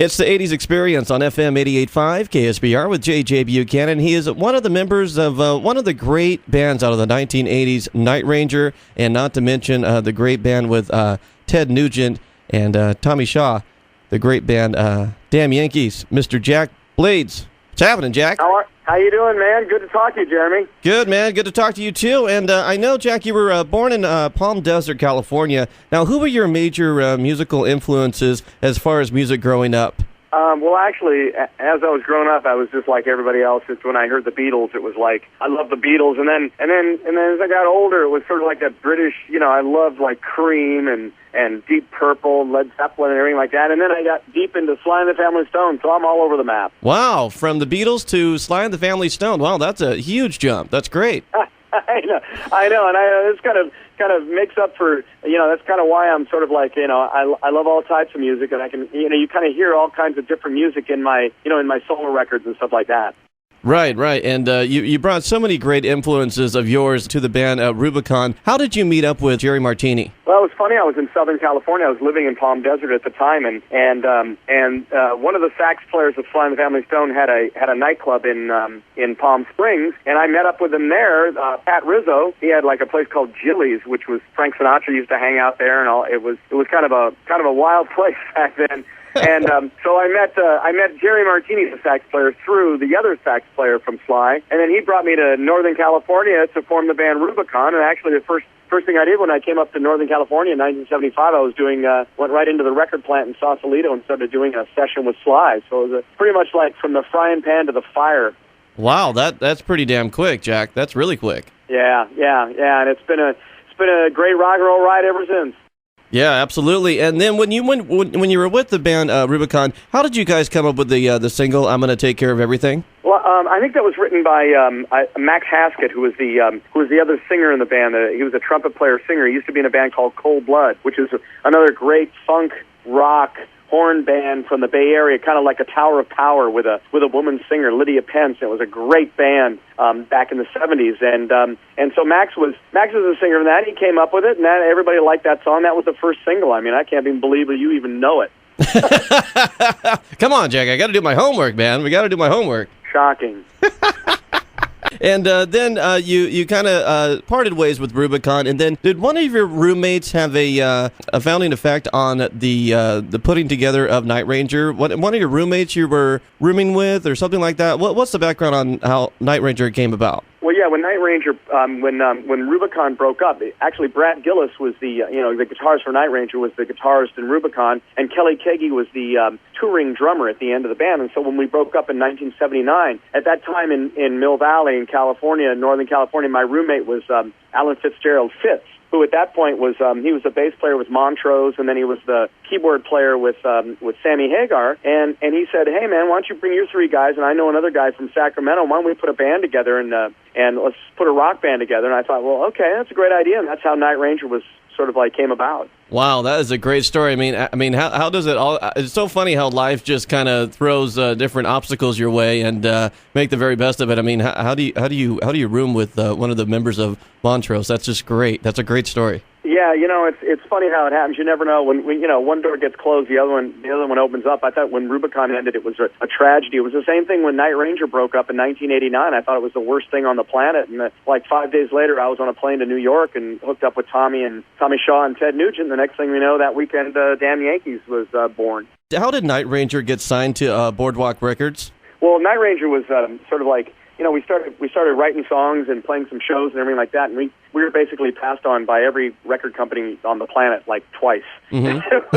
It's the 80s Experience on FM 88.5 KSBR with J.J. Buchanan. He is one of the members of one of the great bands out of the 1980s, Night Ranger, and not to mention the great band with Ted Nugent and Tommy Shaw, the great band Damn Yankees, Mr. Jack Blades. What's happening, Jack? How you doing, man? Good to talk to you, Jeremy. Good, man. Good to talk to you, too. And I know, Jack, you were born in Palm Desert, California. Now, who were your major musical influences as far as music growing up? Well, actually, as I was growing up, I was just like everybody else. It's when I heard the Beatles, it was like, I love the Beatles. And then as I got older, it was sort of like that British, I loved like Cream and Deep Purple, Led Zeppelin and everything like that. And then I got deep into Sly and the Family Stone, so I'm all over the map. Wow, from the Beatles to Sly and the Family Stone. Wow, that's a huge jump. That's great. I know, and this kind of makes up for, that's kind of why I'm sort of like, I love all types of music, and I can, you kind of hear all kinds of different music in my, in my solo records and stuff like that. Right, and you brought so many great influences of yours to the band Rubicon. How did you meet up with Jerry Martini? Well, it was funny. I was in Southern California. I was living in Palm Desert at the time, and one of the sax players of Sly and the Family Stone had a nightclub in Palm Springs, and I met up with him there. Pat Rizzo, he had like a place called Jilly's, which was Frank Sinatra used to hang out there, and all. It was kind of a wild place back then. And so I met Jerry Martini, the sax player, through the other sax player from Sly, and then he brought me to Northern California to form the band Rubicon. And actually, the first thing I did when I came up to Northern California in 1975, I was went right into the record plant in Sausalito and started doing a session with Sly. So it was pretty much like from the frying pan to the fire. Wow, that's pretty damn quick, Jack. That's really quick. Yeah, and it's been a great rock and roll ride ever since. Yeah, absolutely. And then when you were with the band Rubicon, how did you guys come up with the single "I'm Gonna Take Care of Everything"? Well, I think that was written by Max Haskett, who was the other singer in the band. He was a trumpet player singer. He used to be in a band called Cold Blood, which is another great funk rock horn band from the Bay Area, kind of like a Tower of Power with a woman singer, Lydia Pence. It was a great band back in the 70s, and so Max was a singer in that. He came up with it, and everybody liked that song. That was the first single. I mean, I can't even believe that you even know it. Come on, Jack. I got to do my homework, man. We got to do my homework. Shocking. And then you kind of parted ways with Rubicon, and then did one of your roommates have a founding effect on the putting together of Night Ranger? One of your roommates you were rooming with, or something like that? What's the background on how Night Ranger came about? Well, yeah, when Night Ranger, when Rubicon broke up, actually Brad Gillis was the guitarist for Night Ranger, was the guitarist in Rubicon, and Kelly Keagy was the touring drummer at the end of the band. And so when we broke up in 1979, at that time in Mill Valley in California, Northern California, my roommate was Alan Fitzgerald Fitz, who at that point was he was the bass player with Montrose, and then he was the keyboard player with Sammy Hagar, and he said, "Hey man, why don't you bring your three guys, and I know another guy from Sacramento. Why don't we put a band together and let's put a rock band together?" And I thought, well, okay, that's a great idea, and that's how Night Ranger was sort of like came about. Wow, that is a great story. I mean, how does it all? It's so funny how life just kind of throws different obstacles your way and make the very best of it. I mean, how do you room with one of the members of Montrose? That's just great. That's a great story. Yeah, it's funny how it happens. You never know when one door gets closed, the other one opens up. I thought when Rubicon ended, it was a tragedy. It was the same thing when Night Ranger broke up in 1989. I thought it was the worst thing on the planet. And like 5 days later, I was on a plane to New York and hooked up with Tommy Shaw and Ted Nugent. The next thing we know, that weekend, Damn Yankees was born. How did Night Ranger get signed to Boardwalk Records? Well, Night Ranger was sort of like, we started writing songs and playing some shows and everything like that, and we were basically passed on by every record company on the planet like twice. Mm-hmm. It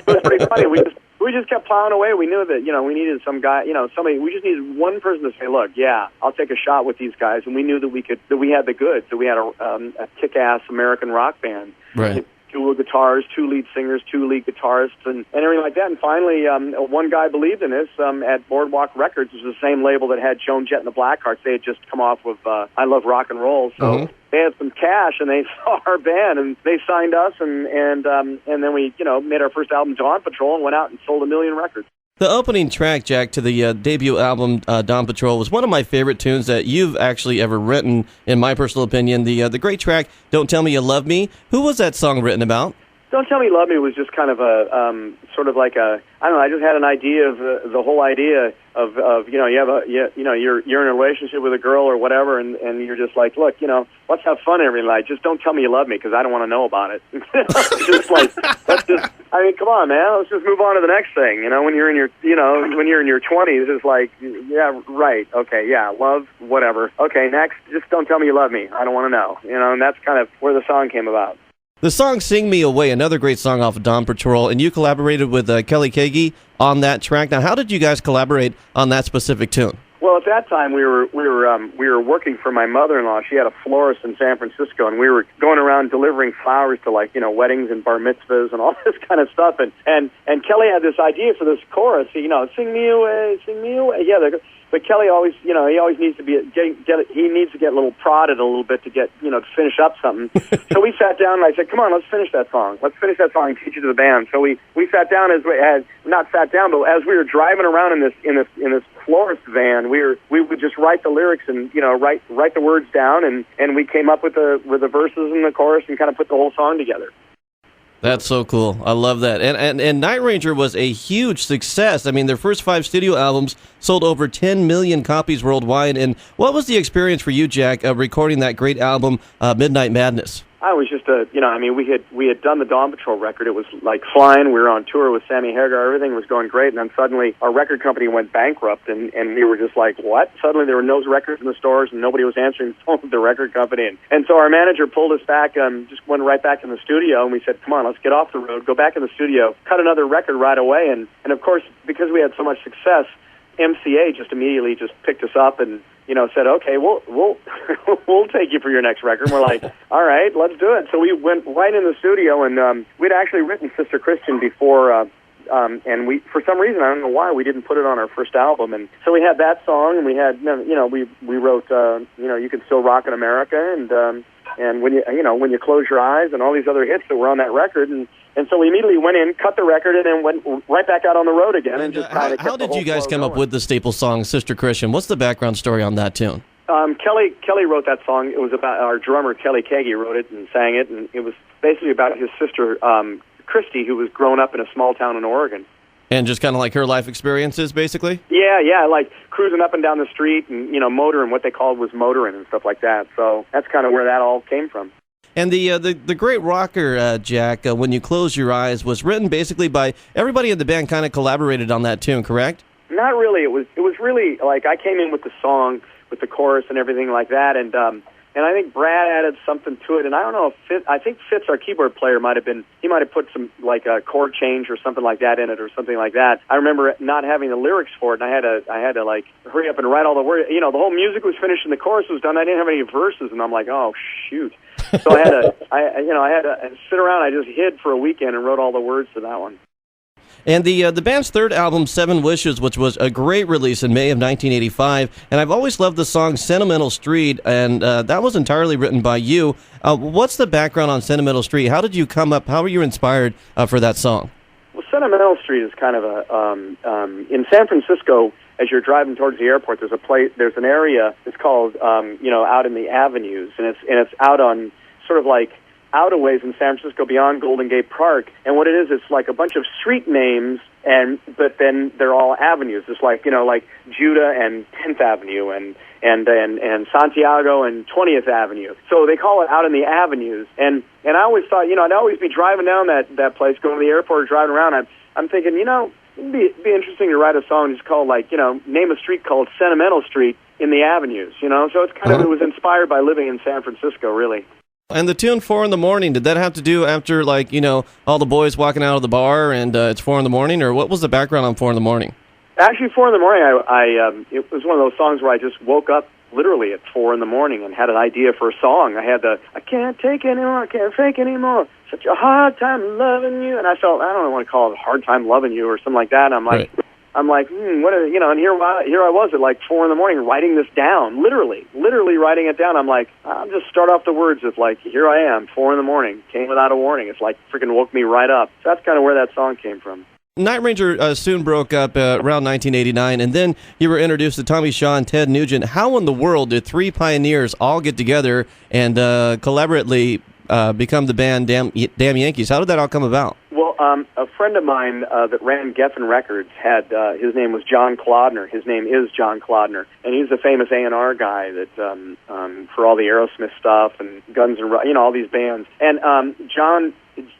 was pretty funny. We just kept plowing away. We knew that we needed some guy, somebody. We just needed one person to say, "Look, yeah, I'll take a shot with these guys," and we knew that we had the goods. That we had a kick-ass American rock band. Right. 2 guitars, 2 lead singers, 2 lead guitarists, and everything like that. And finally, one guy believed in us at Boardwalk Records, which was the same label that had Joan Jett and the Blackhearts. They had just come off with I Love Rock and Roll, so they had some cash, and they saw our band, and they signed us, and then we made our first album, Dawn Patrol, and went out and sold 1 million records. The opening track, Jack, to the debut album, Dawn Patrol, was one of my favorite tunes that you've actually ever written, in my personal opinion. The great track, Don't Tell Me You Love Me. Who was that song written about? Don't Tell Me You Love Me was just kind of a sort of like a, I don't know, I just had an idea of the whole idea of you know, you're in a relationship with a girl or whatever, and you're just like, look, you know, let's have fun every night. Just don't tell me you love me because I don't want to know about it. Just like, I mean, come on, man, let's just move on to the next thing. You know, when you're in your 20s, it's like, yeah, right, okay, yeah, love, whatever. Okay, next, just don't tell me you love me. I don't want to know. You know, and that's kind of where the song came about. The song Sing Me Away, another great song off of Dawn Patrol, and you collaborated with Kelly Kagi on that track. Now, how did you guys collaborate on that specific tune? Well, at that time, we were working for my mother-in-law. She had a florist in San Francisco, and we were going around delivering flowers to, like, you know, weddings and bar mitzvahs and all this kind of stuff. And Kelly had this idea for this chorus, you know, sing me away, sing me away. Yeah, but Kelly always, you know, he always needs to be he needs to get a little prodded a little bit to get, you know, to finish up something. So we sat down and I said, "Come on, let's finish that song. Let's finish that song and teach it to the band." So we sat down not sat down, but as we were driving around in this florist van, we would just write the lyrics and, you know, write the words down, and we came up with the verses and the chorus and kind of put the whole song together. That's so cool. I love that. And Night Ranger was a huge success. I mean, their first 5 studio albums sold over 10 million copies worldwide. And what was the experience for you, Jack, recording that great album, Midnight Madness? I was just we had done the Dawn Patrol record. It was like flying. We were on tour with Sammy Hagar. Everything was going great. And then suddenly our record company went bankrupt, and we were just like, what? Suddenly there were no records in the stores, and nobody was answering the phone with the record company. And so our manager pulled us back, just went right back in the studio, and we said, come on, let's get off the road, go back in the studio, cut another record right away. And of course, because we had so much success, MCA just immediately just picked us up and, you know, said, okay, we'll we'll take you for your next record. And we're like, all right, let's do it. So we went right in the studio, and we'd actually written Sister Christian before, and we, for some reason, I don't know why, we didn't put it on our first album. And so we had that song, and we had, you know, we wrote, you know, You Can Still Rock in America, and when you close your eyes, and all these other hits that were on that record, and so we immediately went in, cut the record, and then went right back out on the road again. And just kind of how did you guys come up with the staple song, Sister Christian? What's the background story on that tune? Kelly wrote that song. It was about our drummer, Kelly Kagi, wrote it and sang it, and it was basically about his sister, Christy, who was grown up in a small town in Oregon. And just kind of like her life experiences, basically? Yeah, like cruising up and down the street and, you know, motoring, what they called was motoring and stuff like that. So that's kind of where that all came from. And the great rocker, Jack, When You Close Your Eyes, was written basically by everybody in the band kind of collaborated on that tune, correct? Not really. It was really, like, I came in with the song, with the chorus and everything like that, and I think Brad added something to it, and I don't know if I think Fitz, our keyboard player, might have put some, like, a chord change or something like that in it or something like that. I remember not having the lyrics for it, and I had to like hurry up and write all the words. You know, the whole music was finished and the chorus was done. I didn't have any verses, and I'm like, oh shoot. So I had to sit around. I just hid for a weekend and wrote all the words to that one. And the band's third album, Seven Wishes, which was a great release in May of 1985, and I've always loved the song Sentimental Street, and that was entirely written by you. What's the background on Sentimental Street? How did you come up, how were you inspired for that song? Well, Sentimental Street is kind of a, in San Francisco, as you're driving towards the airport, there's an area, it's called, out in the avenues, and it's out on sort of like out-of-ways in San Francisco beyond Golden Gate Park. And what it is, it's like a bunch of street names, but then they're all avenues. It's like, you know, like Judah and 10th Avenue and Santiago and 20th Avenue. So they call it out in the avenues. And I always thought, you know, I'd always be driving down that place, going to the airport or driving around. I'm thinking, you know, it'd be interesting to write a song just called, like, you know, name a street called Sentimental Street in the avenues, you know? So it's kind of, it was inspired by living in San Francisco, really. And the tune 4 in the morning, did that have to do after, like, you know, all the boys walking out of the bar and it's 4 in the morning, or what was the background on 4 in the morning? Actually, 4 in the morning, it was one of those songs where I just woke up literally at 4 in the morning and had an idea for a song. I had I can't take anymore, I can't fake anymore, such a hard time loving you. And I felt, I don't want to call it a hard time loving you or something like that. And I'm like, right. What are, you know, and here I was at like 4 in the morning writing this down, literally writing it down. I'm like, I'll just start off the words with, like, here I am, 4 in the morning, came without a warning. It's like freaking woke me right up. So that's kind of where that song came from. Night Ranger soon broke up around 1989, and then you were introduced to Tommy Shaw and Ted Nugent. How in the world did three pioneers all get together and collaboratively become the band Damn Yankees. How did that all come about? Well, a friend of mine that ran Geffen Records had his name was John Clodner. His name is John Clodner, and he's a famous A&R guy that for all the Aerosmith stuff and Guns and all these bands. And John,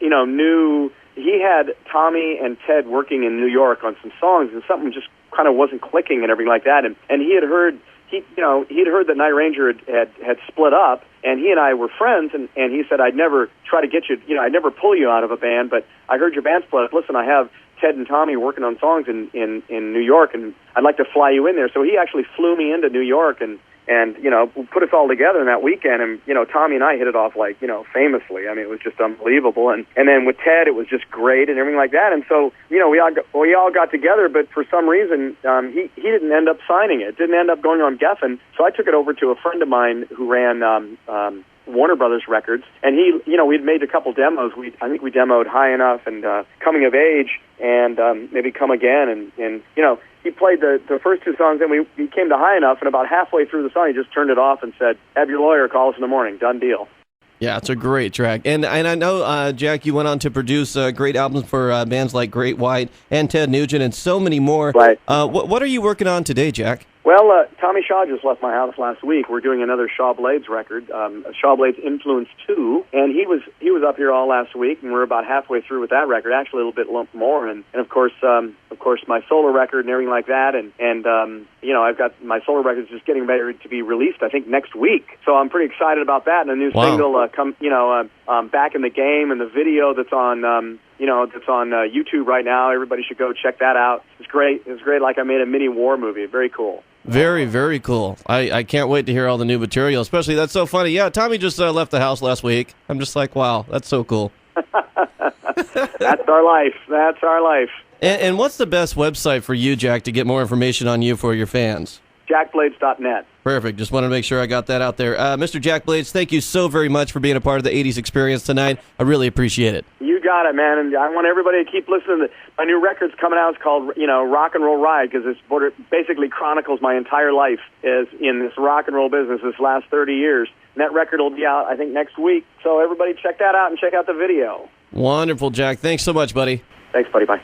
knew he had Tommy and Ted working in New York on some songs, and something just kind of wasn't clicking and everything like that. And he had heard. He'd heard that Night Ranger had split up, and he and I were friends, and he said, I'd never try to get you, I'd never pull you out of a band, but I heard your band split up. Listen, I have Ted and Tommy working on songs in New York, and I'd like to fly you in there. So he actually flew me into New York and put us all together in that weekend, and Tommy and I hit it off famously. I mean, it was just unbelievable. And then with Ted, it was just great and everything like that. And so we all got together, but for some reason he didn't end up signing it. Didn't end up going on Geffen. So I took it over to a friend of mine who ran Warner Brothers Records, and we'd made a couple demos. I think we demoed High Enough and Coming of Age and maybe Come Again, and he played the first two songs, and we came to High Enough, and about halfway through the song, he just turned it off and said, have your lawyer call us in the morning. Done deal. Yeah, it's a great track. And I know, Jack, you went on to produce great albums for bands like Great White and Ted Nugent and so many more. Right. What are you working on today, Jack? Well, Tommy Shaw just left my house last week. We're doing another Shaw Blades record, Shaw Blades Influence 2, and he was up here all last week, and we're about halfway through with that record, actually a little bit more, and of course my solo record and everything like that, and I've got my solo records just getting ready to be released, I think next week. So I'm pretty excited about that, and a new single Back in the Game, and the video that's on that's on YouTube right now. Everybody should go check that out. It's great. It's great. Like I made a mini war movie. Very cool. Very, very cool. I can't wait to hear all the new material, especially that's so funny. Yeah, Tommy just left the house last week. I'm just like, wow, that's so cool. That's our life. That's our life. And what's the best website for you, Jack, to get more information on you for your fans? JackBlades.net. Perfect. Just wanted to make sure I got that out there. Mr. Jack Blades, thank you so very much for being a part of the 80s Experience tonight. I really appreciate it. You got it, man. And I want everybody to keep listening. My new record's coming out. It's called, Rock and Roll Ride, because it basically chronicles my entire life is in this rock and roll business this last 30 years. And that record will be out, I think, next week. So everybody check that out and check out the video. Wonderful, Jack. Thanks so much, buddy. Thanks, buddy. Bye.